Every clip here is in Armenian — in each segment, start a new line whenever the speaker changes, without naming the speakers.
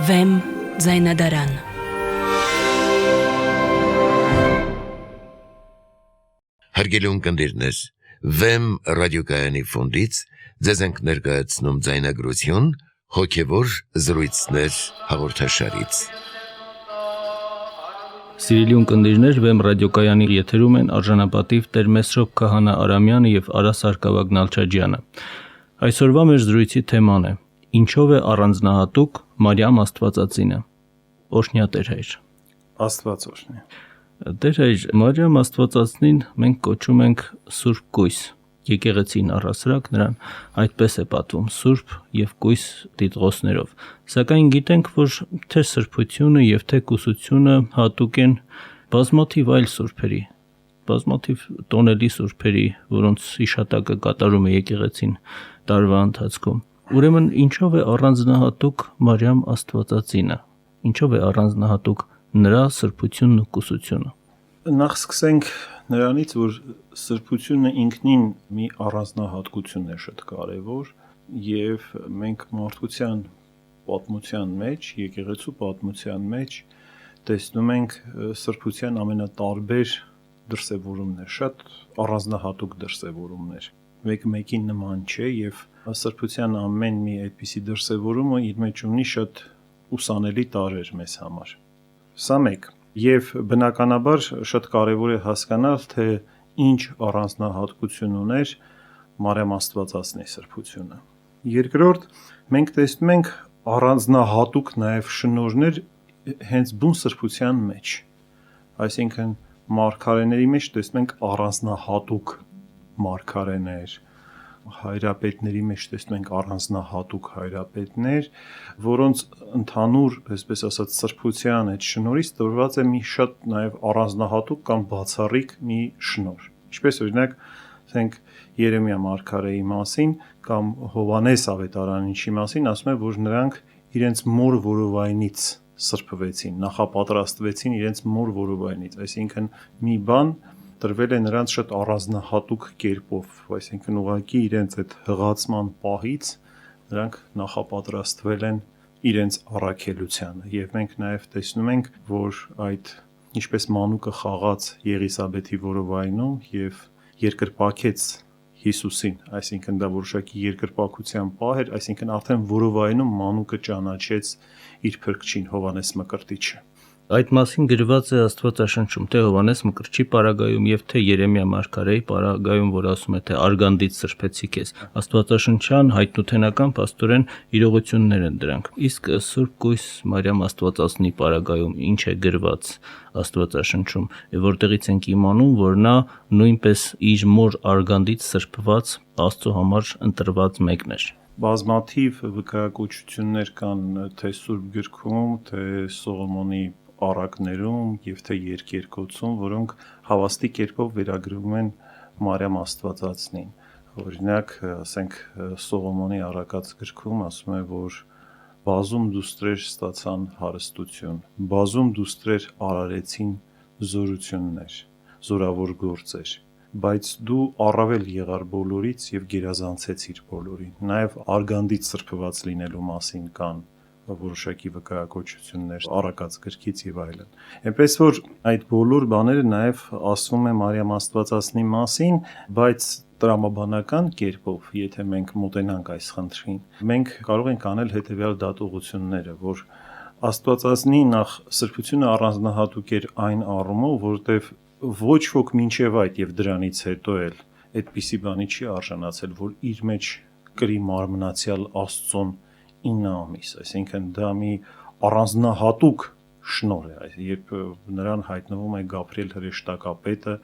Վեմ ձայնադարան։
Հարգելի ունկնդիրներ, Վեմ ռադիոկայանի ֆոնդից ձեզ ենք ներկայացնում ձայնագրություն հոգևոր զրույցներ հաղորդաշարից։
Սիրելի ունկնդիրներ, Վեմ ռադիոկայանի եթերում են արժանապատիվ Տեր Մեսրոպ Քահանա Արամյանը եւ Արա Սարգսակ Նալչաջյանը։ Այսօրվա մեր զրույցի թեման է. Ինչով է առանձնահատուկ Մարիամ Աստվածածինը։ Օրհնյա Տեր հայր։
Աստված օրհնի։
Տեր հայր, Մարիամ Աստվածածնին մենք կոչում ենք Սուրբ Կույս։ Եկեղեցին առհասարակ նրան այդպես է պատվում Սուրբ եւ Կույս տիտղոսներով։ Սակայն գիտենք, որ թե սրբությունը եւ թե կուսությունը հատուկ են բազմաթիվ այլ սուրբերի, բազմաթիվ տոնելի սուրբերի, որոնց իշատակը կատարում է եկեղեցին տարվա ընթացքում։ Ուրեմն ինչով է առանձնահատուկ Մարիամ Աստվածածինը։ Ինչով է առանձնահատուկ նրա սրբությունն ու կուսությունը։
Նախ սկսենք նրանից, որ սրբությունը ինքնին մի առանձնահատկություն է շատ կարևոր եւ մենք մարդկության պատմության մեջ, եկեղեցու պատմության մեջ տեսնում ենք սրբության ամենատարբեր դրսևորումներ, շատ առանձնահատուկ դրսևորումներ։ Մեկը մեկին նման չէ եւ սրբության ամեն մի այդպիսի դրսևորումը իր մեջ ունի շատ ուսանելի տարրեր մեզ համար։ Սա մեկ։ Եվ բնականաբար շատ կարևոր է հասկանալ, թե ինչ առանձնահատկություն ուներ Մարիամ Աստվածածնի սրբությունը։ Երկրորդ, մենք տեսնում ենք առանձնահատուկ նաև շնորհներ հենց բուն սրբության մեջ։ Այսինքն մարգարեների մեջ տեսնում ենք առանձնահատուկ մարգարեներ, հայրապետների մեջ տեսնում ենք առանձնահատուկ հայրապետներ, որոնց ընդհանուր, այսպես ասած, սրբության այդ շնորհից տրված է մի շատ նաև առանձնահատուկ կամ բացառիկ մի շնորհ։ Ինչպես օրինակ, ասենք Երեմիա մարգարեի մասին կամ Հովհաննես ավետարանիչի մասին ասում է, որ նրանք իրենց մոր որովայնից սրբվեցին, նախապատրաստվեցին իրենց մոր որովայնից, այսինքն մի բան տրվել է նրանց շատ առանձնահատուկ կերպով, այսինքն ուղղակի իրենց այդ հղացման պահից նրանք նախապատրաստվել են իրենց առաքելությանը եւ մենք նաեւ տեսնում ենք, որ այդ ինչպես մանուկը խաղաց Եղիսաբեթի որովայնում եւ երկրպագեց Հիսուսին, այսինքն դա որոշակի երկրպագության պահ էր, այսինքն արդեն որովայնում մանուկը ճանաչեց իր փրկչին Հովհաննես Մկրտիչը։
Այդ մասին գրված է Աստվածաշնչում, թե Հովհաննես Մկրտչի պարագայում եւ թե Երեմիա մարգարեի պարագայում, որ ասում է, թե արգանդից սրբեցի քեզ։ Աստվածաշնչյան հայտնութենական փաստորեն իրողություններ են դրանք։ Իսկ Սուրբ Կույս Մարիամ Աստվածածնի պարագայում ինչ է գրված Աստվածաշնչում, որտեղից ենք իմանում, որ նա նույնպես իր մոր արգանդից սրբված Աստծո համար ընտրված մեկն էր։
Բազմաթիվ վկայակոչություններ կան թե Սուրբ գրքում, թե Սողոմոնի առակներում եւ թե երկերկոցում, որոնք հավաստի կերպով վերագրվում են Մարիամ Աստվածածնին։ Օրինակ, ասենք Սողոմոնի առակած գրքում ասում է, որ բազում դուստրեր ստացան հարստություն, բազում դուստրեր արարեցին զորություններ, զորավոր գործեր, բայց դու առավել եղար բոլորից եւ գերազանցեցիր բոլորին։ Նաեւ արգանդից սրբված լինելու մասին կան որոշակի վկայակոչություններ առակած գրքից եւ այլն։ Այնպես որ այդ բոլոր բաները նաեւ ասվում է Մարիամ Աստվածածնի մասին, բայց տրամաբանական կերպով, եթե մենք մոտենանք այս խնդրին, մենք կարող ենք անել հետեւյալ դատողությունները, որ Աստվածածնի նախ սրբությունը առանձնահատուկ էր այն առումով, որտեւ ոչ ոք մինչև այդ եւ դրանից հետո էլ այդպիսի բանի չի արժանացել, որ իր մեջ կրի մարմնացյալ Աստծուն 9 ամիս, այսինքն դա մի առանձնահատուկ շնորհ է, երբ նրան հայտնվում է Գաբրիել հրեշտակապետը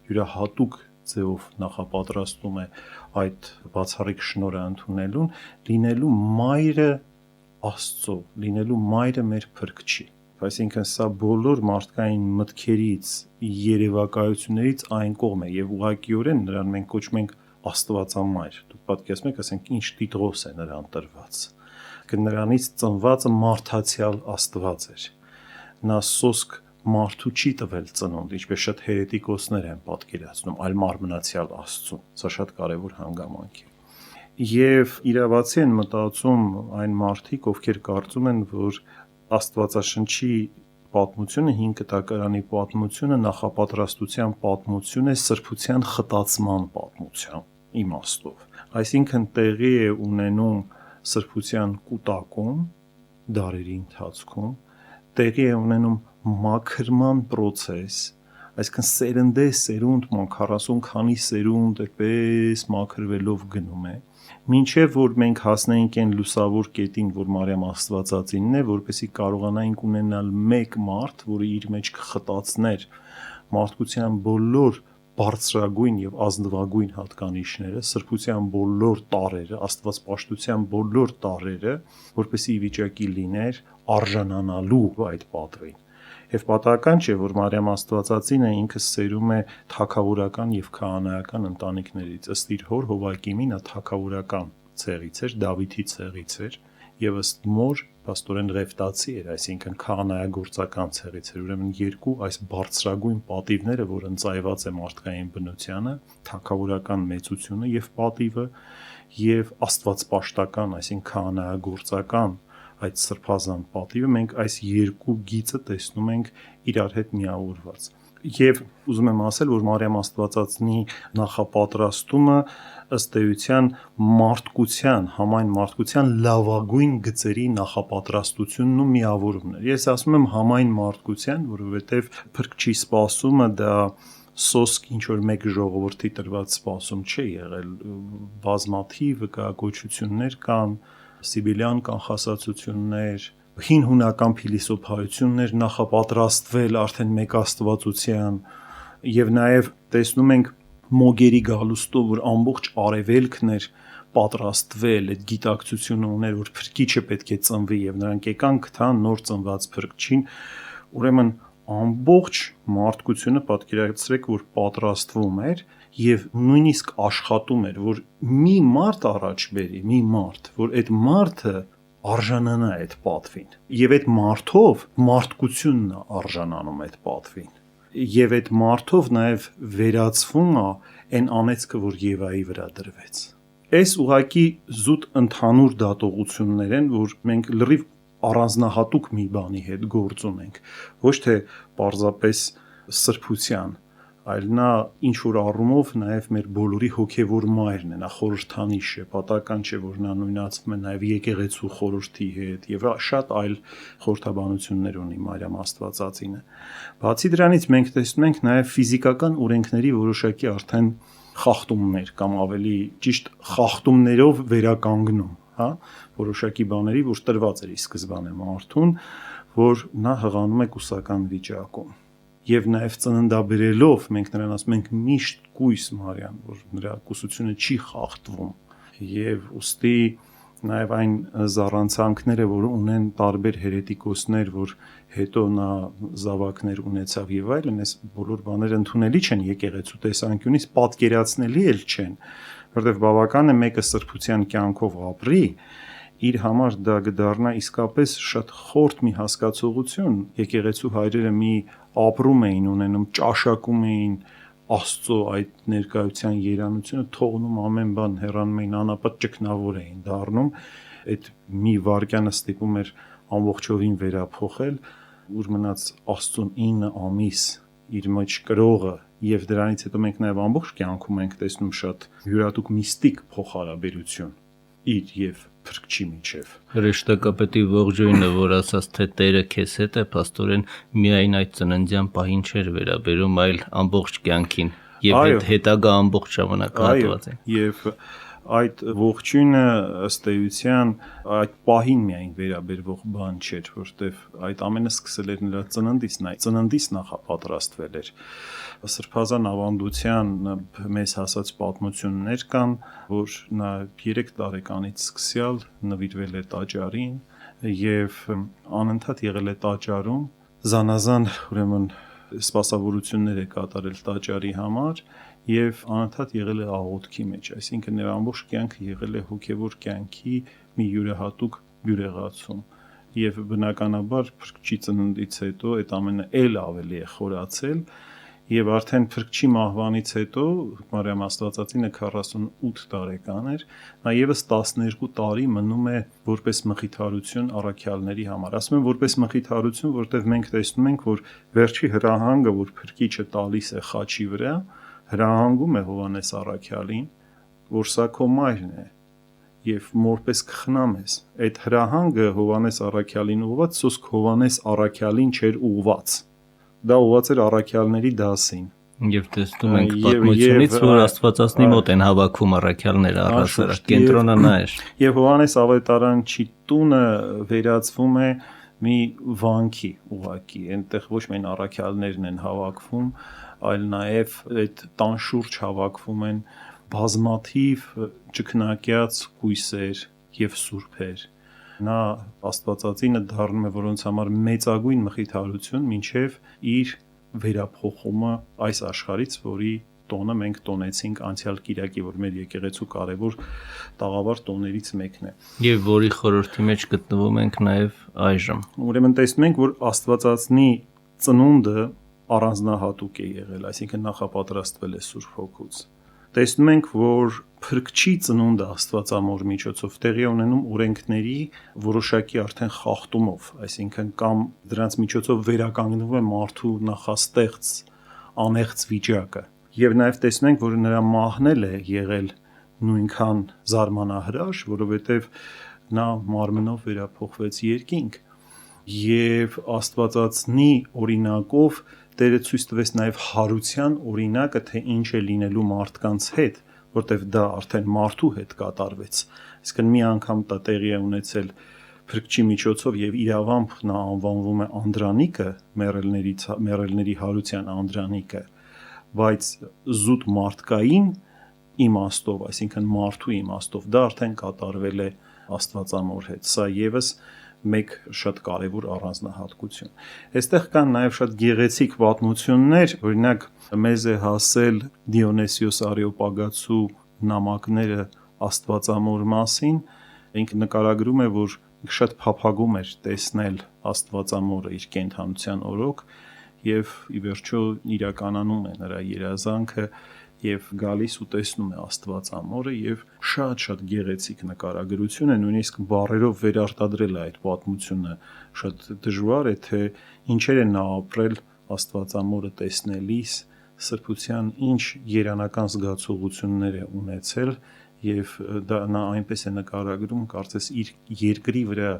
յուրահատուկ ձևով նախապատրաստում է այդ բացառիկ շնորհը ընդունելուն, լինելու մայրը Աստծո, լինելու մայրը մեր Փրկչի։ Այսինքն սա բոլոր մարդկային մտքերից, երևակայություններից այն կողմ է եւ ուղղակիորեն նրան մենք կոչում ենք Աստվածամայր։ Դուք պատկերացնում եք, ասենք ինչ տիտղոս է նրան տրված։ Նրանից ծնվածը մարդացյալ Աստված էր։ Նա սոսկ մարդու չի տվել ծնունդ, ինչպես շատ հերետիկոսներ են պատկերացնում, այլ մարմնացյալ Աստծուն։ Սա շատ կարևոր հանգամանք է։ Եվ իրավացի են մտածում այն մարդիկ, ովքեր կարծում են, որ Աստվածաշնչի պատմությունը, 5 կտակարանի պատմությունը նախապատրաստության պատմություն է սրբության խտացման պատմության իմաստով։ Այսինքն տեղի է ունենում սրբության կուտակում դարերի ընթացքում, տեղի է ունենում մաքրման process, այսինքն սերնդե սերունդ 40 քանի սերունդ այդպես մաքրվելով գնում է, մինչև որ մենք հասնենք այն լուսավոր կետին, որ Մարիամ Աստվածածինն է, որպեսզի կարողանայինք ունենալ մեկ մարդ, որը իր մեջ կխտացներ մարդկության բոլոր բարձրագույն եւ ազնվագույն հատկանիշները, սրբության բոլոր տարրերը, աստվածպաշտության բոլոր տարրերը, որպեսզի ի վիճակի լիներ արժանանալու այդ պատվին։ Եվ պատահական չէ, որ Մարիամ Աստվածածինը ինքը սերում է թագավորական եւ քահանայական ընտանիքներից, ըստ իր հոր Հովակիմի նա թագավորական ցեղից էր, Դավիթի ցեղից էր, եւ ըստ մոր փաստորեն Ռևտացի էր, այսինքն քահանայագործական ցեղից էր, ուրեմն երկու այս բարձրագույն պատիվները, որ ընծայված է մարդկային բնությանը, թագավորական մեծությունը եւ պատիվը եւ աստվածպաշտական, այսինքն քահանայագործական այդ սրբազան պատիվը, մենք այս երկու գիծը տեսնում ենք իրար հետ միավորված։ Եվ ուզում եմ ասել, որ Մարիամ Աստվածածնի նախապատրաստումը ըստ էության մարդկության, համայն մարդկության լավագույն գծերի նախապատրաստությունն ու միավորումն է։ Ես ասում եմ համայն մարդկության, որովհետև Փրկչի սպասումը դա սոսկ ինչ որ մեկ ժողովրդի տրված սպասում չէ եղել, բազմաթիվ վկայակոչություններ կան, Սիբիլյան կանխասացություններ, հին հունական փիլիսոփայություններ նախապատրաստվել արդեն մեկ աստվածության եւ նաեւ տեսնում ենք մոգերի գալուստով, որ ամբողջ արևելքն էր պատրաստվել, այդ գիտակցությունը ուներ, որ Փրկիչը պետք է ծնվի եւ նրանք եկան գտան նոր ծնված Փրկչին, ուրեմն ամբողջ մարդկությունը պատկերացրեք, որ պատրաստվում էր եւ նույնիսկ աշխատում էր, որ մի մարդ առաջ բերի, մի մարդ, որ այդ մարդը արժանանա այդ պատվին եւ այդ մարդով մարդկությունն է արժանանում այդ պատվին եւ այդ մարդով նաեւ վերացվում է այն անեծքը, որ Եվայի վրա դրվեց։ Այս ուղակի զուտ ընդհանուր դատողություններ են, որ մենք լրիվ առանձնահատուկ մի բանի հետ գործ ունենք, ոչ թե պարզապես սրբության, այլ նա ինչ որ առումով նաև մեր բոլորի հոգևոր մայրն է, նա խորհրդանիշ է, պատահական չէ, որ նա նույնացվում է նաև եկեղեցու խորհրդի հետ եւ շատ այլ խորհրդաբանություններ ունի Մարիամ Աստվածածինը։ Բացի դրանից մենք տեսնում ենք նաև ֆիզիկական օրենքների որոշակի արդեն խախտումներ կամ ավելի ճիշտ խախտումներով վերականգնում, հա, որոշակի բաների, որ տրված էր ի սկզբանե մարդուն, որ նա հղանում է կուսական վիճակում։ Եվ նաև ծննդաբերելով մենք նրան ասում ենք միշտ կույս Մարիամ, որ նրա կուսությունը չի խախտվում եւ ուստի նաև այն զառանցանքները, որ ունեն տարբեր հերետիկոսներ, որ հետո նա զավակներ ունեցավ եւ այլն, այս բոլոր բաները ընդունելի չեն եկեղեցու տեսանկյունից, պատկերացնելի էլ չեն, որովհետեւ բավական է մեկը սրբության կյանքով ապրի, իր համար դա կդառնա իսկապես շատ խորտ մի հասկացողություն, եկեղեցու հայրերը մի ապրում էին ունենում, ճաշակում էին Աստծո այդ ներկայության երանությունը, թողնում ամեն բան, հեռանում էին, անապատ ճգնավոր էին դառնում, այդ մի վարքյանը ստիպում էր ամբողջովին վերափոխել, ուր մնաց Աստծուն 9 ամիս իր մեջ կրողը, եւ դրանից հետո մենք նաեւ ամբողջ կյանքում ենք տեսնում շատ յուրատուկ միստիկ փոխհարաբերություն իր եւ Փրկչի միջև։
Հրեշտակապետի ողջույնը, որ ասաց, թե Տերը քեզ հետ է, փաստորեն միայն այդ ծննդյան պահին չէր վերաբերում, այլ ամբողջ կյանքին եւ հետագա ամբողջ ժամանակահատվածին։
Եվ այդ ողջույնը ըստ էության այդ պահին միայն վերաբերվող բան չէր, որտեվ այդ ամենը սկսել էր նրա ծննդից նախապատրաստվել էր։ Սրբազան ավանդության մեզ հասած պատմություններ կան, որ նա 3 տարեկանից սկսյալ նվիրվել է տաճարին եւ անընդհատ եղել է տաճարում, զանազան ուրեմն սպասավորություններ է կատարել տաճարի համար եւ անընդհատ եղել է աղոթքի մեջ, այսինքն նրա ամբողջ կյանքը եղել է հոգեվոր կյանքի մի յուրահատուկ բյուրեղացում եւ բնականաբար Փրկչի ծննդից հետո այդ ամենը ել ավելի է խորացել Եվ արդեն Փրկչի մահվանից հետո Մարիամ Աստվածածինը 48 տարեկան էր, նա եւս 12 տարի մնում է որպես մխիթարություն առաքյալների համար։ Ասում եմ որպես մխիթարություն, որտեղ մենք տեսնում ենք, որ վերջի հրահանգը, որ Փրկիչը տալիս է խաչի վրա, հրահանգում է Հովանես առաքյալին, որ սա քո մայրն է եւ որպես կխնամ ես։ Այդ հրահանգը Հովանես առաքյալին ուղված, սոսկ Հովանես առաքյալին չէր ուղված։ Դա ուղված էր առաքյալների դասին։
Եվ տեսնում ենք պատմությունից, որ Աստվածածնի մոտ են հավաքվում առաքյալները առհասարակ, կենտրոնը նա էր։
Եվ Հովանես Ավետարանչի տունը վերածվում է մի վանքի ուղակի, այնտեղ ոչ միայն առաքյալներն են հավաքվում, այլ նաև այդ տան շուրջ հավաքվում են բազմաթիվ ճկնակյաց կույսեր եւ սուրբեր։ Նա Աստվածածինը դառնում է որոնց համար մեծագույն մխիթարություն, մինչև իր վերափոխումը այս աշխարհից, որի տոնը մենք տոնեցինք անցյալ կիրակի, որ մեր եկեղեցու կարևոր տաղավար տոներից մեկն է։
Եվ որի խորհրդի մեջ գտնվում ենք նաև այժմ։
Ուրեմն տեսնում ենք, որ Աստվածածնի ծնունդը առանձնահատուկ է եղել, այսինքն նախապատրաստվել է Սուրբ Հոգուց։ Տեսնում ենք, որ Փրկչի ծնունդը Աստվածամոր միջոցով տեղի ունենում օրենքների որոշակի արդեն խախտումով, այսինքն կամ դրանց միջոցով վերականգնվում է մարդու նախաստեղծ անեղծ վիճակը։ Եվ նաև տեսնում ենք, որ նրա մահն է եղել նույնքան զարմանահրաշ, որովհետև նա մարմնով վերափոխվեց երկինք եւ Աստվածածնի օրինակով Տերը ցույց տվեց նաև հարության օրինակը, թե ինչ է լինելու մարդկանց հետ, որտեվ դա արդեն մարդու հետ կատարվեց։ Այսինքն մի անգամ դա տեղի է ունեցել Փրկչի միջոցով եւ իրավամբ նա անվանվում է Անդրանիկը, մեռելների հարության Անդրանիկը, բայց զուտ մարդկային իմաստով, այսինքն մարդու իմաստով դա արդեն կատարվել է Աստվածամոր հետ։ Սա եւս մեկ շատ կարևոր առանձնահատկություն։ Այստեղ կան նաև շատ գեղեցիկ պատմություններ, օրինակ մեզ է հասել Դիոնեսիոս Արեոպագացու նամակները Աստվածամոր մասին, ինքը նկարագրում է, որ շատ փափագում էր տեսնել Աստվածամորը իր կենդանության օրոք եւ ի վերջո իրականանում է նրա երազանքը եւ գալիս ու տեսնում է Աստվածամորը եւ շատ գեղեցիկ նկարագրություն է, նույնիսկ բառերով վերարտադրել է այդ պատմությունը շատ դժվար է, թե ինչեր է նա ապրել Աստվածամորը տեսնելիս, սրբության ինչ երանական զգացողություններ է ունեցել եւ դա նա այնպես է նկարագրում, կարծես իր երկրի վրա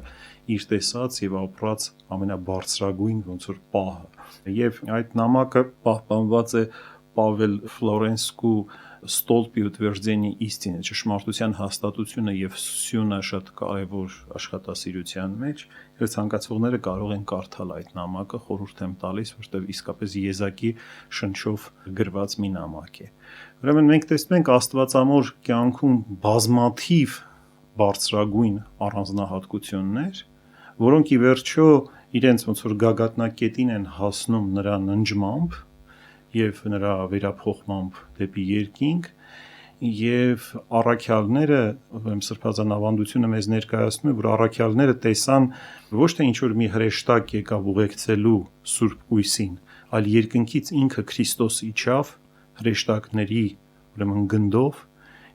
իր տեսած եւ ապրած ամենաբարձրագույն ոնց որ պահը։ Եվ այդ նամակը պահպանված է Պավել Ֆլորենսկու Ստոլպի утверждение истины, ճշմարտության հաստատությունը եւ սյունը շատ կարեւոր աշխատասիրության մեջ, եւ ցանկացողները կարող են կարդալ այդ նամակը, խորհուրդ եմ տալիս, որտեղ իսկապես եզակի շնչով գրված մի նամակ է։ Ուրեմն մենք տեսնում ենք Աստվածամոր կյանքում բազմաթիվ բարձրագույն առանձնահատկություններ, որոնք ի վերջո իրենց ոնց որ գագաթնակետին են հասնում նրա ննջմամբ եւ նրա վերափոխմամբ դեպի երկինք եւ առաքյալները, ուրեմն սրբազան ավանդությունը մեզ ներկայացնում է, որ առաքյալները տեսան ոչ թե ինչ որ մի հրեշտակ եկավ ուղեկցելու Սուրբ Կույսին, այլ երկնքից ինքը Քրիստոս իջավ հրեշտակների ուրեմն գնդով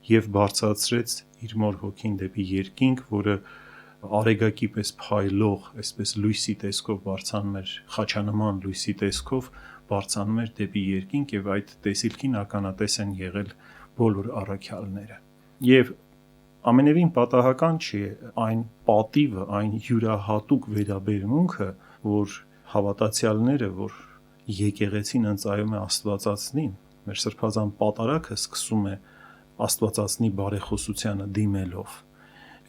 եւ բարձրացրեց իր մոր հոգին դեպի երկինք, որը արեգակի պես փայլող, այսպես լույսի տեսքով բարձանում էր, խաչանման լույսի տեսքով բարձանում էր դեպի երկինք եւ այդ տեսիլքին ականատես են եղել բոլոր առաքյալները։ Եվ ամենևին պատահական չի այն պատիվը, այն յուրահատուկ վերաբերմունքը, որ հավատացյալները, որ եկեղեցին ընծայում է Աստվածածնին, մեր սրբազան պատարագը սկսում է Աստվածածնի բարեխոսությանը դիմելով։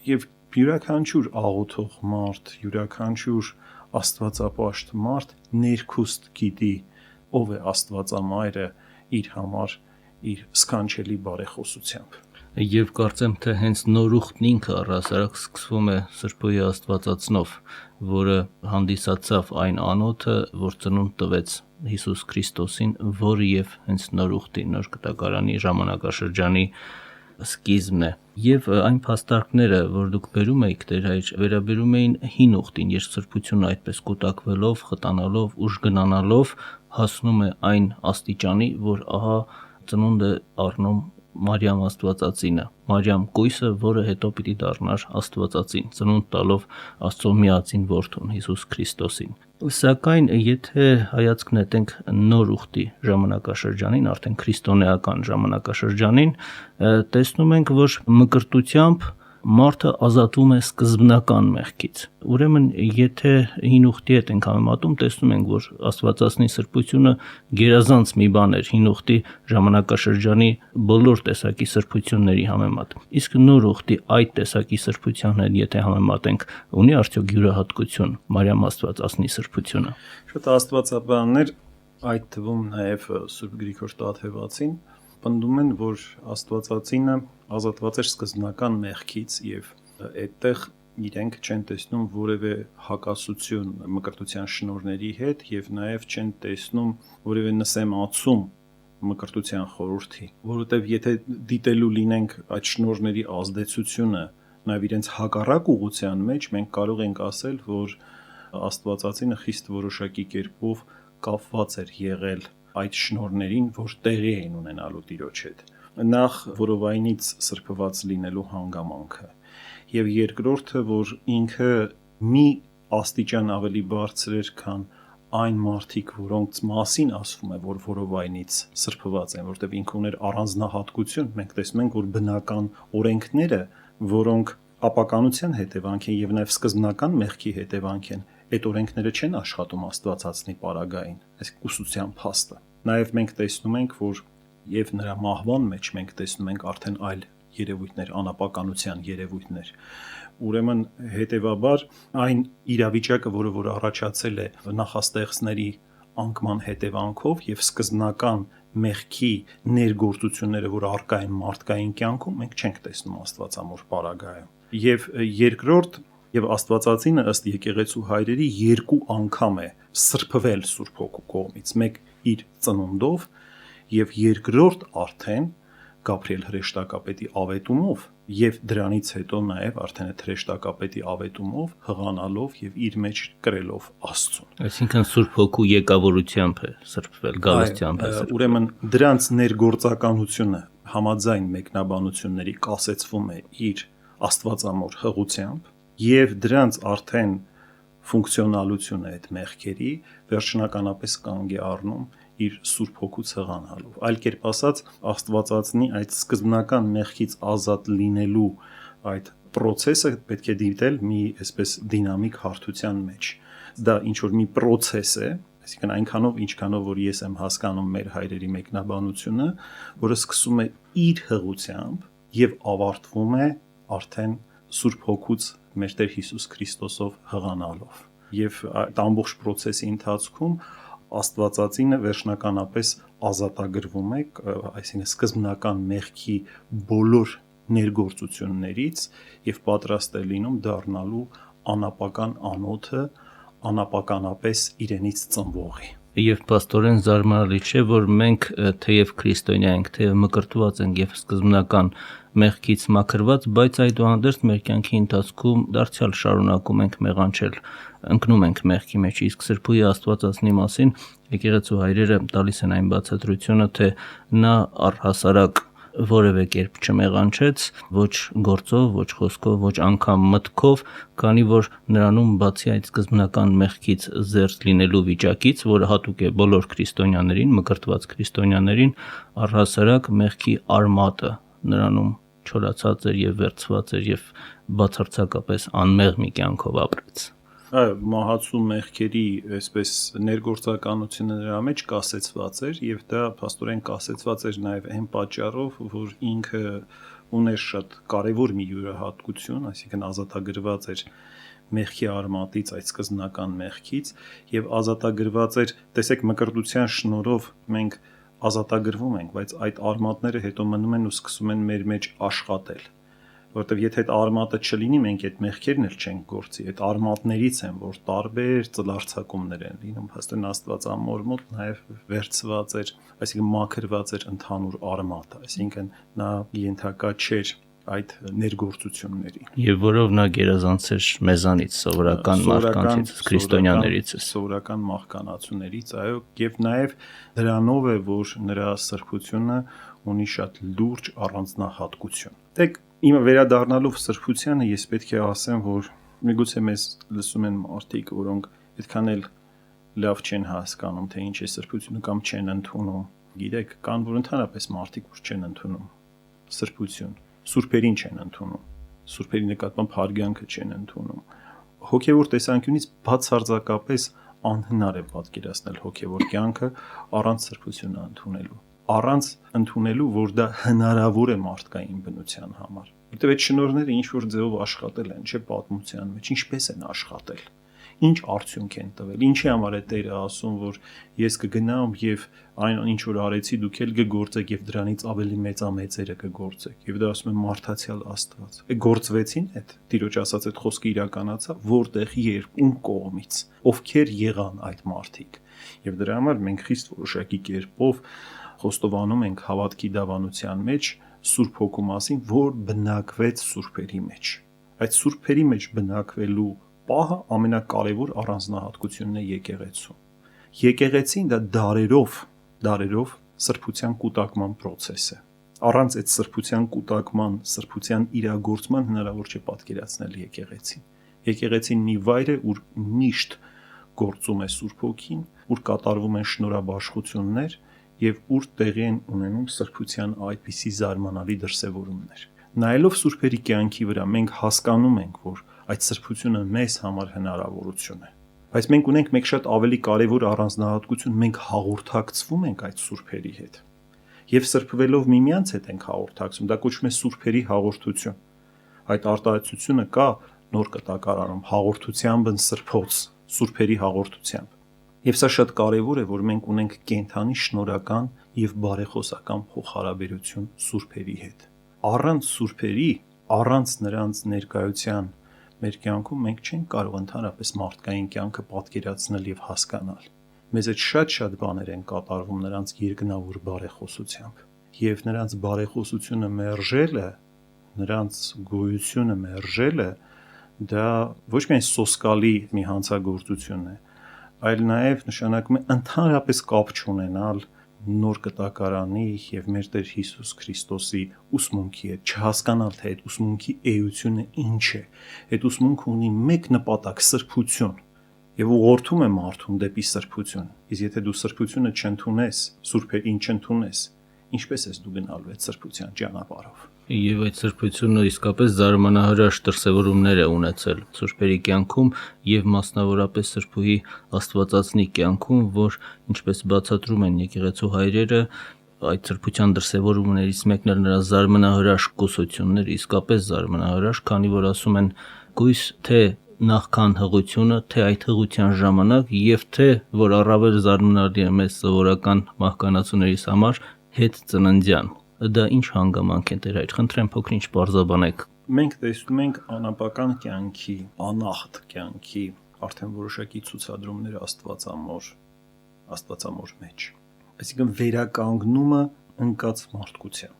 Եվ յուրաքանչյուր աղոթող մարդ, յուրաքանչյուր Աստվածապաշտ մարդ ներքուստ գիտի ով է Աստվածամայրը իր համար իր սքանչելի բարեխոսությամբ։
Եվ կարծեմ, թե հենց նորուխտն ինքը առհասարակ սկսվում է Սրբոյի Աստվածածնով, որը հանդիսացավ այն անոթը, որ ծնունդ տվեց Հիսուս Քրիստոսին, որը եւ հենց նորուխտի նոր կտակարանի ժամանակաշրջանի սկիզբն է։ Եվ այն փաստարկները, որ դուք բերում եք Տեր հայր, վերաբերում էին հին ուխտին, երբ սրբությունը այդպես կուտակվելով, խտանալով, ուժ գնանալով հասնում է այն աստիճանի, որ ահա ծնունդ է առնում Մարիամ Աստվածածինը, Մարիամ կույսը, որը հետո պիտի դառնար Աստվածածին, ծնունդ տալով Աստծո միածին որդուն Հիսուս Քրիստոսին։ Սակայն եթե հայացք նետենք նոր ուխտի ժամանակաշրջանին, արդեն քրիստոնեական ժամանակաշրջանին, տեսնում ենք, որ մկրտությամբ մարդը ազատվում է սկզբնական մեղքից։ Ուրեմն, եթե հին ուխտի հետ ենք համեմատում, տեսնում ենք, որ Աստվածածնի սրբությունը գերազանց մի բան էր հին ուխտի ժամանակաշրջանի բոլոր տեսակի սրբությունների համեմատ։ Իսկ նոր ուխտի այդ տեսակի սրբության հետ եթե համեմատենք, ունի արդյոք յուրահատկություն Մարիամ Աստվածածնի սրբությունը։
Շատ աստվածաբաններ, այդ թվում նաև Սուրբ Գրիգոր Տաթևացին, պնդում են, որ Աստվածածինը ազատված էր սկզբնական մեղքից եւ այդտեղ իրենք չեն տեսնում որևէ հակասություն մկրտության շնորհների հետ եւ նաեւ չեն տեսնում որևէ նսեմացում մկրտության խորհրդի, որովհետեւ եթե դիտելու լինենք այդ շնորհների ազդեցությունը նաեւ իրենց հակառակ ուղղության մեջ, մենք կարող ենք ասել, որ Աստվածածինը խիստ որոշակի կերպով կապված էր եղել այդ շնորհներին, որ տեղի էին ունենալու Տիրոջ հետ։ Նախ որովայնից սրբված լինելու հանգամանքը եւ երկրորդը, որ ինքը մի աստիճան ավելի բարձր էր, քան այն մարդիկ, որոնց մասին ասվում է, որ որովայնից սրբված են, որտեղ ինքը ուներ առանձնահատկություն, մենք տեսնում ենք, որ բնական օրենքները, որոնք ապականության հետևանք են եւ նաեւ սկզբնական մեղքի հետևանք են, այդ օրենքները չեն աշխատում Աստվածածնի պարագային, այսինքն ուսուցության փաստը։ Նաև մենք տեսնում ենք, որ եւ նրա մահվան մեջ մենք տեսնում ենք արդեն այլ երևույթներ, անապականության երևույթներ։ Ուրեմն հետեւաբար այն իրավիճակը, որ առաջացել է նախաստեղծների անկման հետևանքով եւ սկզբնական մեղքի ներգործությունները, որ առկա են մարդկային կյանքում, մենք չենք տեսնում Աստվածամոր պարագայում։ Եվ երկրորդ եւ Աստվածածինը ըստ եկեղեցու հայրերի երկու անգամ է սրբվել Սուրբ Հոգու կողմից, մեկ իր ծնունդով եւ երկրորդ արդեն Գաբրիել հրեշտակապետի ավետումով եւ դրանից հետո նաեւ արդեն այդ հրեշտակապետի ավետումով հղանալով եւ իր մեջ կրելով Աստծուն։
Այսինքն Սուրբ Հոգու եկավորությամբ է սրբվել, գալստությամբ է սրբվել։
Ուրեմն դրանց ներգործականությունը համաձայն մեկնաբանությունների կասեցվում է իր Աստվածամոր հղությամբ եւ դրանց արդեն ֆունկցիոնալությունը այդ մեղքերի վերջնականապես կանգ է առնում իր Սուրբ Հոգուց հղանալով։ Այլ կերպ ասած, Աստվածածնի այդ սկզբնական մեղքից ազատ լինելու այդ process-ը պետք է դիտել մի այսպես դինամիկ հարթության մեջ։ Դա ինչ որ մի process է, այսինքն այնքանով, ինչքանով որ ես եմ հասկանում մեր հայրերի մեկնաբանությունը, որը սկսում է իր հղությամբ եւ ավարտվում է արդեն Սուրբ Հոգուց մեր Տեր Հիսուս Քրիստոսով հղանալով։ Եվ այդ ամբողջ process-ի ընթացքում Աստվածածինը վերջնականապես ազատագրվում է, այսինքն սկզբնական մեղքի բոլոր ներգործություններից եւ պատրաստ է լինում դառնալու անապական անոթը, անապականապես իրենից ծնվողի։
Եվ պաստորեն զարմանալի չէ, որ մենք թեև քրիստոնյա ենք, թեև մկրտված ենք եւ սկզբնական մեղքից մաքրված, բայց այդուհանդերձ մեր կյանքի ընթացքում դարձյալ շարունակում ենք մեղանչել, ընկնում ենք մեղքի մեջ, իսկ Սրբույի Աստվածածնի մասին եկեղեցու հայրերը տալիս են այն բացատրությունը, թե նա առհասարակ որևէ կերպ չմեղանչեց, ոչ գործով, ոչ խոսքով, ոչ անգամ մտքով, քանի որ նրանում բացի այդ սկզբնական մեղքից զերծ լինելու վիճակից, որը հատուկ է բոլոր քրիստոնյաներին, մկրտված քրիստոնյաներին, առհասարակ մեղքի արմատը նրանում չորացած էր եւ վերցված էր եւ բացարձակապես անմեղ մի կյանքով ապրեց։
Մահացու մեղքերի այսպես ներգործականությունը նրա մեջ կասեցված էր եւ դա փաստորեն կասեցված էր նաեւ այն պատճառով, որ ինքը ուներ շատ կարեւոր մի յուրահատկություն, այսինքն ազատագրված էր մեղքի արմատից, այդ սկզբնական մեղքից եւ ազատագրված էր, տեսեք, մկրտության շնորհով մենք ազատագրվում ենք, բայց այդ արմատները հետո մնում են ու սկսում են մեր մեջ աշխատել։ որովհետև եթե այդ արմատը չլինի, մենք այդ մեղքերն էլ չենք գործի, այդ արմատներից են, որ տարբեր ծլարձակումներ են լինում, հաստատ Աստվածամոր մոտ նաև վերցված էր, այսինքն մաքրված էր ընդհանուր արմատը, այսինքն նա ենթակա չէր այդ ներգործությունների։
Եվ որով նա գերազանցեր մեզանից, սովորական մարդկանցից, քրիստոնյաներից։
Սովորական մահկանացուներից, այո, եւ նաև դրանով է, որ նրա սրբությունը ունի շատ լուրջ առանձնահատկություն։ Դեք իմը վերադառնալով սրբությանը, ես պետք է ասեմ, որ միգուցե մեզ լսում են մարդիկ, որոնք այդքան էլ լավ չեն հասկանում, թե ինչ է սրբությունը կամ չեն ընդունում։ Գիտեք, կան որ ընդհանրապես մարդիկ, որ չեն ընդունում սրբություն, սուրբերին չեն ընդունում, սուրբերի նկատմամբ հարգանքը չեն ընդունում։ Հոգևոր տեսանկյունից բացարձակապես անհնար է պատկերացնել հոգևոր կյանքը առանց սրբությունը ընդունելու, առանց ընդունելու, որ դա հնարավոր է մարդկային բնության համար։ Որտեւ այդ շնորհները ինչ որ ձևով աշխատել են, չէ՞ պատմության մեջ, ինչպես են աշխատել, ինչ արդյունք են տվել, ինչի համար է Տերը ասում, որ ես կգնամ եւ այն ինչ որ արեցի դուք էլ կգործեք եւ դրանից ավելի մեծամեծերը կգործեք։ Եվ դա ասում է մարդացյալ Աստված։ Գործվեցին այդ Տիրոջ ասած այդ խոսքը իրականացավ, որտեղ, երբ, ում կողմից, ովքեր եղան այդ մարդիկ։ Եվ դրա համար մենք խիստ որոշակի կերպով խոստովանում ենք հավատքի դավանության մեջ Սուրբ Հոգու մասին, որ բնակվեց սուրբերի մեջ։ Այդ սուրբերի մեջ բնակվելու պահը ամենակարևոր առանձնահատկությունն է եկեղեցու։ Եկեղեցին դա դարերով սրբության կուտակման process է։ Առանց այդ սրբության կուտակման, սրբության իրագործման հնարավոր չէ պատկերացնել եկեղեցին։ Եկեղեցին մի վայր է, ուր միշտ գործում է Սուրբ Հոգին, ուր կատարվում են շնորհաբաշխություններ եւ ուր տեղի են ունենում սրբության այդպիսի զարմանալի դրսևորումներ։ Նայելով սուրբերի կյանքի վրա մենք հասկանում ենք, որ այդ սրբությունը մեզ համար հնարավորություն է։ Բայց մենք ունենք մեկ շատ ավելի կարևոր առանձնահատկություն, մենք հաղորդակցվում ենք այդ սուրբերի հետ։ Եվ սրբվելով միմյանց հետ ենք հաղորդակցում, դա կոչվում է սուրբերի հաղորդություն։ Այդ արտահայտությունը կա նոր կտակարանում հաղորդությամբ են սրբոց, սուրբերի հաղորդությամբ։ Եվ սա շատ կարևոր է, որ մենք ունենք կենթանի շնորհական եւ բարեխոսական փոխհարաբերություն սուրբերի հետ։ Առանց սուրբերի, առանց նրանց ներկայության մեր կյանքում մենք չենք կարող ընդհանրապես մարդկային կյանքը պատկերացնել եւ հասկանալ։ Մեզ այդ շատ բաներ են կատարվում նրանց երկնավոր բարեխոսությամբ։ Եվ նրանց բարեխոսությունը մերժելը, նրանց գոյությունը մերժելը դա ոչ միայն սոսկալի մի հանցագործություն է, այլ նաև նշանակում է ընդհանրապես կապ չունենալ նոր կտակարանի եւ մեր Տեր Հիսուս Քրիստոսի ուսմունքի հետ, չհասկանալ թե այդ ուսմունքի էությունը ինչ է։ Այդ ուսմունքը ունի մեկ նպատակ՝ սրբություն, եւ ուղղորդում է մարդուն դեպի սրբություն։ Իսկ եթե դու սրբությունը չընդունես, սուրբերին չընդունես, ինչպես ես դու գնալու այդ սրբության ճանապարհով։
Եվ այդ սրբությունը իսկապես զարմանահրաշ դրսևորումներ է ունեցել սուրբերի կյանքում եւ մասնավորապես սրբուհի Աստվածածնի կյանքում, որ ինչպես բացատրում են եկեղեցու հայրերը, այդ սրբության դրսևորումներից մեկն էր նրա զարմանահրաշ կուսությունները, իսկապես զարմանահրաշ, քանի որ ասում են գույս թե նախքան հղությունը, թե այդ հղության ժամանակ եւ թե որ առավել զարմանալի է մեզ սովորական մահկանացուներիս համար հետ ծննդյան։ Դա ինչ հանգամանք է Տեր հայր, խնդրեմ փոքր-ինչ բարձրաբանեք։
Մենք տեսնում ենք անապական կյանքի, անախտ կյանքի արդեն որոշակի ցուցադրումներ Աստվածամոր մեջ։ Այսինքն վերականգնումը ընկած մարդկության։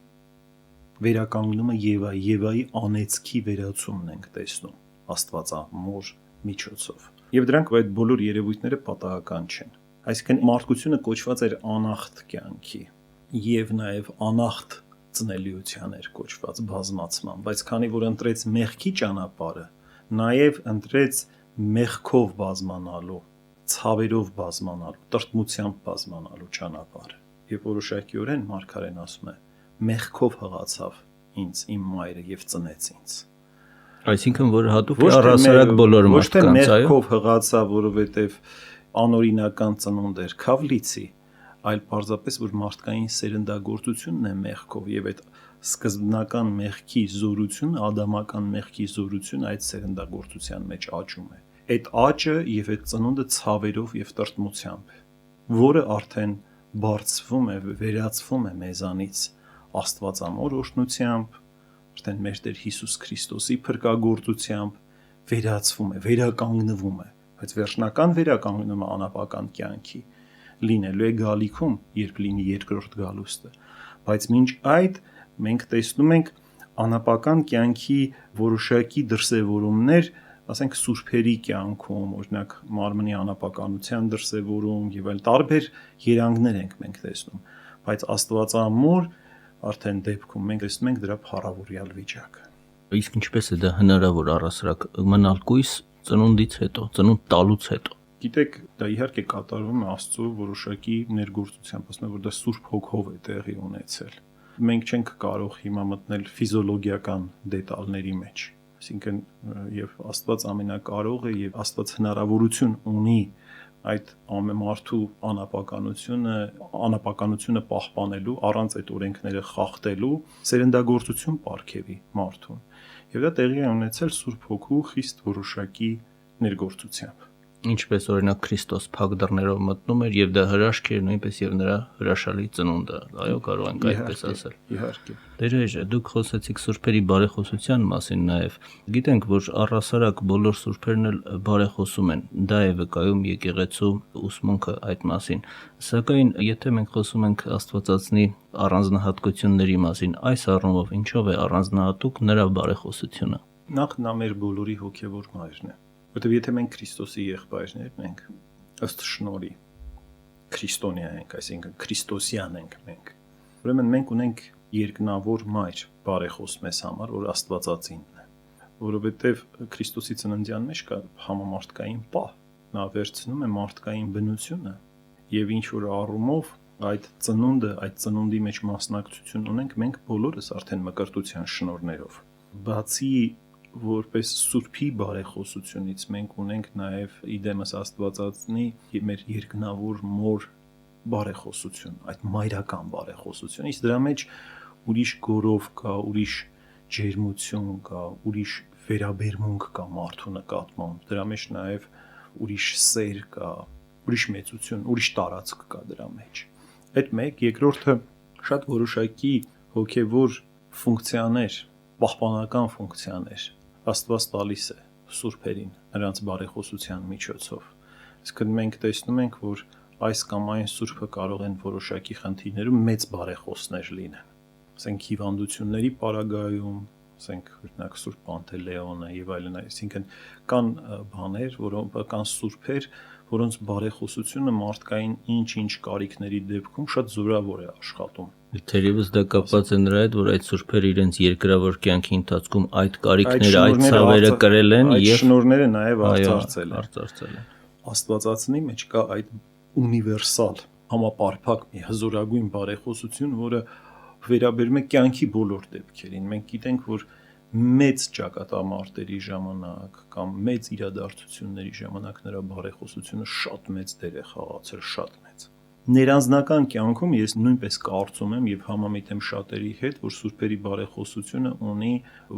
Վերականգնումը Եվայի անեծքի վերացումն ենք տեսնում Աստվածամոր միջոցով։ Եվ դրանք այդ բոլոր երևույթները պատահական չեն։ Այսինքն մարդկությունը կոչված էր անախտ կյանքի եւ նաեւ անախտ ծնելիության էր կոչված բազմացման, բայց քանի որ ընտրեց մեղքի ճանապարհը, նաեւ ընտրեց մեղքով բազմանալու, ցավերով բազմանալու, տրտմությամբ բազմանալու ճանապարհը։ Եվ որոշակիորեն Մարգարեն ասում է. մեղքով հղացավ ինձ իմ մայրը եւ ծնեց ինձ։
Այսինքն որ հատուկ է առասարակ բոլոր մարդկանց, այո։
Ոչ թե մեղքով հղացավ, որովհետեւ անօրինական ծնունդ էր Քավլիցի, այլ պարզապես որ մարդկային սերնդագործությունն է մեղքով եւ այդ սկզբնական մեղքի զորությունը, ադամական մեղքի զորությունը այդ սերնդագործության մեջ աճում է։ Այդ աճը եւ այդ ծնունդը ցավերով եւ տրտմությամբ է, որը արդեն բարձվում է, վերացվում է մեզանից Աստվածամոր օրհնությամբ, արդեն մեր Տեր Հիսուս Քրիստոսի փրկagorցությամբ վերացվում է, վերականգնվում է, բայց վերջնական վերականգնումը անապական կյանքի լինելու է գալիքում, երբ լինի երկրորդ գալուստը, բայց մինչ այդ մենք տեսնում ենք անապական կյանքի որոշակի դրսևորումներ, ասենք սուրբերի կյանքում, օրինակ մարմնի անապականության դրսևորում եւ այլ տարբեր երանգներ ենք մենք տեսնում, բայց Աստվածամոր արդեն դեպքում մենք տեսնում ենք դրա փառավորյալ վիճակը։
Իսկ ինչպես է դա հնարավոր առասարակ մնալ կույս ծնունդից հետո, ծնունդ տալուց հետո։
Գիտեք, դա իհարկե կատարվում է Աստծո որոշակի ներգործությամբ, ասում եմ, որ դա Սուրբ Հոգով է տեղի ունեցել։ Մենք չենք կարող հիմա մտնել ֆիզիոլոգիական դետալների մեջ, այսինքն եւ Աստված ամենակարող է եւ Աստված հնարավորություն ունի այդ ամենամարդու անապականությունը պահպանելու, առանց այդ օրենքները խախտելու, սերնդագործություն ապարգևի մարդուն։ Եվ դա տեղի է ունեցել Սուրբ Հոգու խիստ որոշակի ներգործությամբ։
Ինչպես օրինակ Քրիստոս փակ դռներով մտնում էր եւ դա հրաշք էր նույնպես եւ նրա հրաշալի ծնունդը, այո, կարող ենք այդպես ասել։
Իհարկե։
Տերեժը, դուք խոսեցիք սուրբերի բարեխոսության մասին նաեւ։ Գիտենք, որ առասարակ բոլոր սուրբերն էլ բարեխոսում են։ Դա է վկայում եկեղեցու ուսմունքը այդ մասին։ Սակայն եթե մենք խոսում ենք Աստվածածնի առանձնահատկությունների մասին, այս առումով ինչով է առանձնահատուկ նրա բարեխոսությունը։
Նախ նա մեր բոլորի հոգևոր մայրն է։ Որտեւ եթե մենք Քրիստոսի եղբայրներն ենք, ըստ շնորհի քրիստոնյա ենք, այսինքն քրիստոսյան ենք մենք, ուրեմն մենք ունենք երկնավոր մայր բարեխոս մեզ համար, որ Աստվածածինն է, որովհետեւ Քրիստոսի ծննդյան մեջ կա համամարտկային պահ, նա վերցնում է մարդկային բնությունը եւ ինչ որ առումով այդ ծնունդը, այդ ծնունդի մեջ մասնակցություն ունենք մենք բոլորս արդեն մկրտության շնորհներով։ Բացի որպես սուրբի բարեխոսությունից մենք ունենք նաև իդեմս Աստվածածնի մեր երկնավոր մոր բարեխոսություն, այդ մայրական բարեխոսություն։ Իսկ դրա մեջ ուրիշ գորով կա, ուրիշ ջերմություն կա, ուրիշ վերաբերմունք կա մարդու նկատմամբ։ Դրա մեջ նաև ուրիշ սեր կա, ուրիշ մեծություն, ուրիշ տարածք կա դրա մեջ։ Այդ մեկ, երկրորդը շատ որոշակի հոգևոր ֆունկցիաներ, պահպանական ֆունկցիաներ Աստված տալիս է սուրբերին նրանց բարեխոսության միջոցով։ Իսկ մենք տեսնում ենք, որ այս կամ այն սուրբը կարող են որոշակի խնդիրներում մեծ բարեխոսներ լինեն։ Ասենք հիվանդությունների պարագայում, ասենք օրինակ Սուրբ Պանտելեոնը եւ այլն, այսինքն կան բաներ, կան սուրբեր, որոնց բարեխոսությունը մարդկային ինչ-ինչ կարիքների դեպքում շատ զորավոր է աշխատում։
Թերևս դա կապված է նրա հետ, որ այդ սուրբերը իրենց երկրավոր կյանքի ընթացքում այդ կարիքները, այդ ցավերը կրել են եւ
այդ շնորհները նաեւ արծարծել
են։
Աստվածածնի մեջ կա այդ ունիվերսալ, համապարփակ մի հզորագույն բարեխոսություն, որը վերաբերում է կյանքի բոլոր դեպքերին։ Մենք գիտենք, որ մեծ ճակատամարտերի ժամանակ կամ մեծ իրադարձությունների ժամանակ նրա բարեխոսությունը շատ մեծ դեր է խաղացել, շատ մեծ։ Ներանձնական կյանքում ես նույնպես կարծում եմ եւ համամիտ եմ շատերի հետ, որ սուրբերի բարեխոսությունը ունի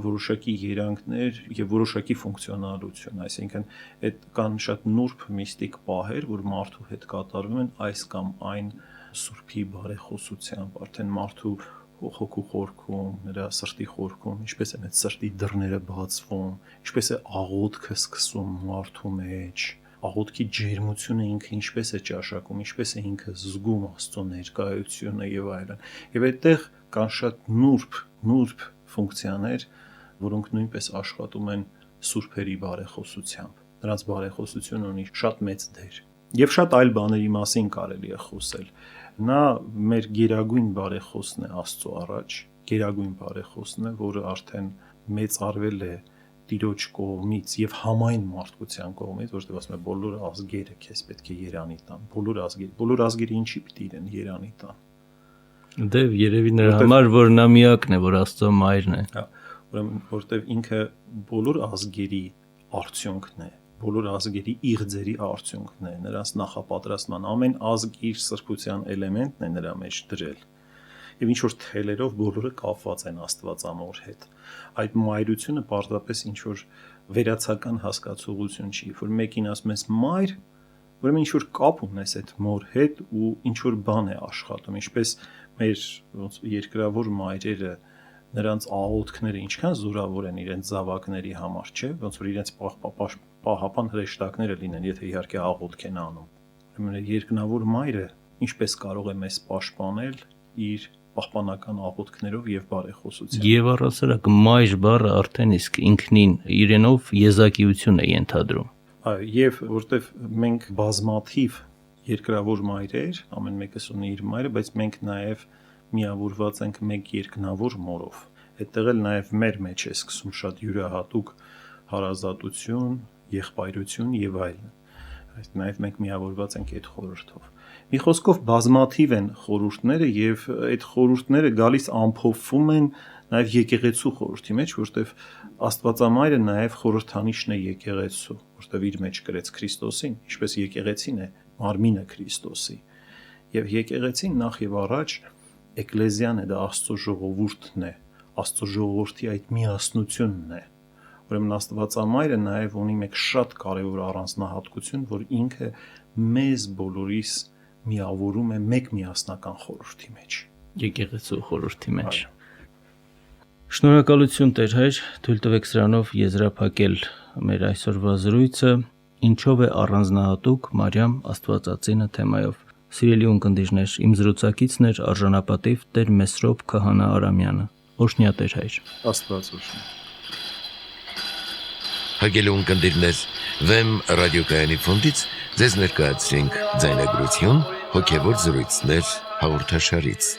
որոշակի երանգներ եւ որոշակի ֆունկցիոնալություն, այսինքն այդ կան շատ նուրբ միստիկ պահեր, որ մարդու հետ կատարվում են այս կամ այն սուրբի բարեխոսությամբ, արդեն մարդու հոգու խորքում, նրա սրտի խորքում, ինչպես են այդ սրտի դռները բացվում, ինչպես է աղոթքը սկսում մարդու մեջ, աղոթքի ջերմությունը ինքը ինչպես է ճաշակում, ինչպես է ինքը զգում Աստծո ներկայությունը եւ այլն։ Եվ այդտեղ կան շատ նուրբ ֆունկցիաներ, որոնք նույնպես աշխատում են սուրբերի բարեխոսությամբ։ Նրանց բարեխոսությունը ունի շատ մեծ դեր։ Եվ շատ այլ բաների մասին կարելի է խոսել։ Նա մեր գերագույն բարեխոսն է Աստծո առաջ, գերագույն բարեխոսն է, որը արդեն մեծարվել է Տիրոջ կողմից եւ համայն մարդկության կողմից, որտեղ ասում է բոլոր ազգերը քեզ պետք է երանի տան, բոլոր ազգերը ինչի պիտի իրեն երանի տան։
Դե երևի նրա համար, որ նա միակն է, որ Աստծո մայրն է։
Հա, ուրեմն որտեղ ինքը բոլոր ազգերի արդյունքն է, բոլոր ազգերի իղձերի արդյունքն է, նրանց նախապատրաստման ամեն ազգ իր սրբության էլեմենտն է նրա մեջ դրել։ Եվ ինչ որ թելերով բոլորը կապված են Աստվածամոր հետ։ Այդ մայրությունը պարզապես ինչ որ վերացական հասկացողություն չի, որ մեկին ասում ես մայր, ուրեմն ինչ որ կապ ունես այդ մոր հետ ու ինչ որ բան է աշխատում, ինչպես մեր ոնց երկրավոր մայրերը նրանց աղոթքները ինչքան զորավոր են իրենց զավակների համար, չէ՞, ոնց որ իրենց պահապան հրեշտակները լինեն, եթե իհարկե աղոթք են անում։ Ուրեմն երկնավոր մայրը ինչպես կարող է մեզ պաշտպանել իր պահպանական աղոթքներով եւ բարեխոսությամբ։
Եվ առասարակ մայր բառը արդեն իսկ ինքնին իրենով եզակիություն է ենթադրում։
Այո, եւ որտեվ մենք բազմաթիվ երկրավոր մայրեր, ամեն մեկս ունի իր մայրը, բայց մենք նաեւ միավորված ենք մեկ երկնավոր մորով։ Այդտեղ էլ նաեւ մեր մեջ է սկսում շատ յուրահատուկ հարազատություն, եղբայրություն եւ այլն։ Այս նաեւ մենք միավորված ենք այդ խորհրդով։ Մի խոսքով բազմաթիվ են խորհուրդները եւ այդ խորհուրդները գալիս ամփոփվում են նաեւ եկեղեցու խորհրդի մեջ, որտեվ Աստվածամայրը նաեւ խորհրդանիշն է եկեղեցու, որտեվ իր մեջ կրեց Քրիստոսին, ինչպես եկեղեցին է մարմինը Քրիստոսի։ Եվ եկեղեցին նախ եւ առաջ էկլեզիան է, դա Աստծո ժողովուրդն է, Աստծո ժողովրդի այդ միասնությունն է։ Ուրեմն Աստվածամայրը նաեւ ունի մեկ շատ կարեւոր առանձնահատկություն, որ ինքը մեզ բոլորիս միավորում է մեկ միասնական խորհրդի մեջ։
Եկեղեցու խորհրդի մեջ։ Շնորհակալություն Տեր Հայր, թույլ տվեք սրանով եզրափակել մեր այսօրվա զրույցը, ինչով է առանձնահատուկ Մարիամ Աստվածածինը թեմայով։ Սիրելի ունկնդիրներ, իմ զրուցակիցն էր արժանապատիվ Տեր Մեսրոպ Քահանա Արամյանը։ Օրհնյա Տեր Հայր։
Աստված օրհնի։
Հարգելի ունկնդիրներ, Վեմ ռադիոկայանի ֆոնդից ձեզ ներկայացրինք ձայնագրություն հոգևոր զրույցներ հաղորդաշարից։